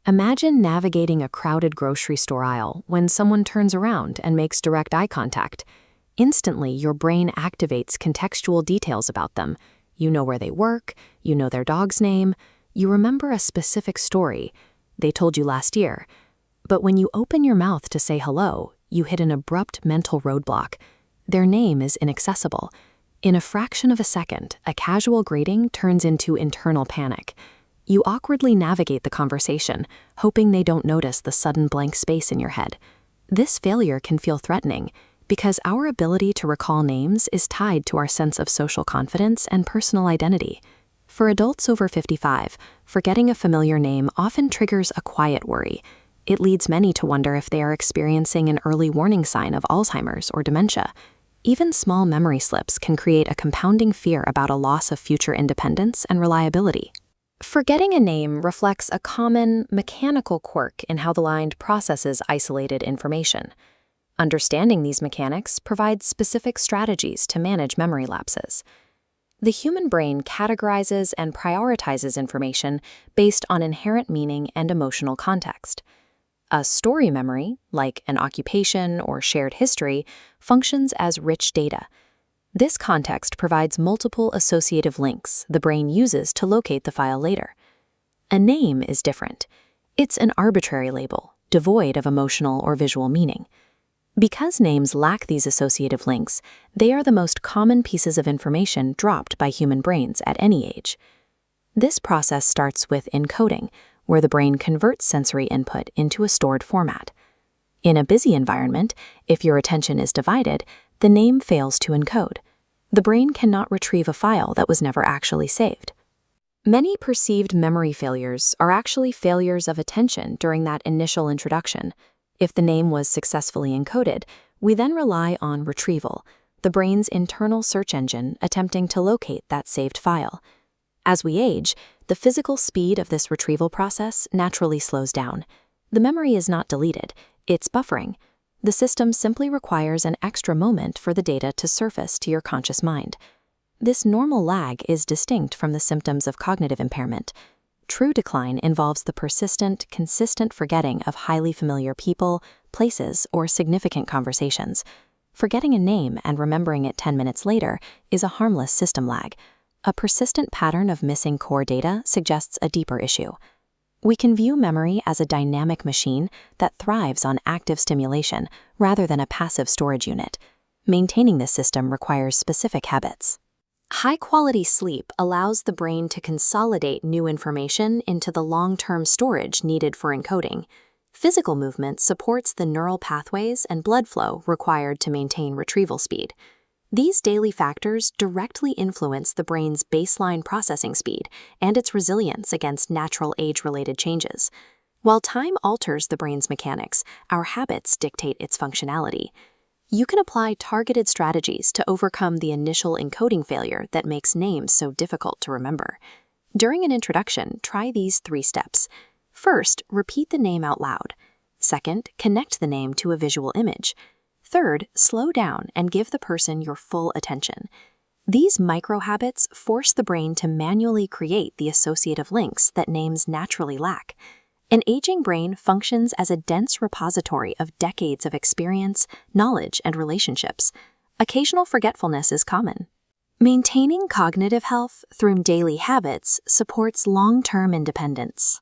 Imagine navigating a crowded grocery store aisle when someone turns around and makes direct eye contact. Instantly, your brain activates contextual details about them. You know where they work, you know their dog's name, you remember a specific story they told you last year. But when you open your mouth to say hello, you hit an abrupt mental roadblock. Their name is inaccessible. In a fraction of a second, a casual greeting turns into internal panic. You awkwardly navigate the conversation, hoping they don't notice the sudden blank space in your head. This failure can feel threatening because our ability to recall names is tied to our sense of social confidence and personal identity. For adults over 55, forgetting a familiar name often triggers a quiet worry. It leads many to wonder if they are experiencing an early warning sign of Alzheimer's or dementia. Even small memory slips can create a compounding fear about a loss of future independence and reliability. Forgetting a name reflects a common, mechanical quirk in how the mind processes isolated information. Understanding these mechanics provides specific strategies to manage memory lapses. The human brain categorizes and prioritizes information based on inherent meaning and emotional context. A story memory, like an occupation or shared history, functions as rich data. This context provides multiple associative links the brain uses to locate the file later. A name is different. It's an arbitrary label, devoid of emotional or visual meaning. Because names lack these associative links, they are the most common pieces of information dropped by human brains at any age. This process starts with encoding, where the brain converts sensory input into a stored format. In a busy environment, if your attention is divided, the name fails to encode. The brain cannot retrieve a file that was never actually saved. Many perceived memory failures are actually failures of attention during that initial introduction. If the name was successfully encoded, we then rely on retrieval, the brain's internal search engine attempting to locate that saved file. As we age, the physical speed of this retrieval process naturally slows down. The memory is not deleted, it's buffering. The system simply requires an extra moment for the data to surface to your conscious mind. This normal lag is distinct from the symptoms of cognitive impairment. True decline involves the persistent, consistent forgetting of highly familiar people, places, or significant conversations. Forgetting a name and remembering it 10 minutes later is a harmless system lag. A persistent pattern of missing core data suggests a deeper issue. We can view memory as a dynamic machine that thrives on active stimulation rather than a passive storage unit. Maintaining this system requires specific habits. High-quality sleep allows the brain to consolidate new information into the long-term storage needed for encoding. Physical movement supports the neural pathways and blood flow required to maintain retrieval speed. These daily factors directly influence the brain's baseline processing speed and its resilience against natural age-related changes. While time alters the brain's mechanics, our habits dictate its functionality. You can apply targeted strategies to overcome the initial encoding failure that makes names so difficult to remember. During an introduction, try these 3 steps. First, repeat the name out loud. Second, connect the name to a visual image. Third, slow down and give the person your full attention. These micro-habits force the brain to manually create the associative links that names naturally lack. An aging brain functions as a dense repository of decades of experience, knowledge, and relationships. Occasional forgetfulness is common. Maintaining cognitive health through daily habits supports long-term independence.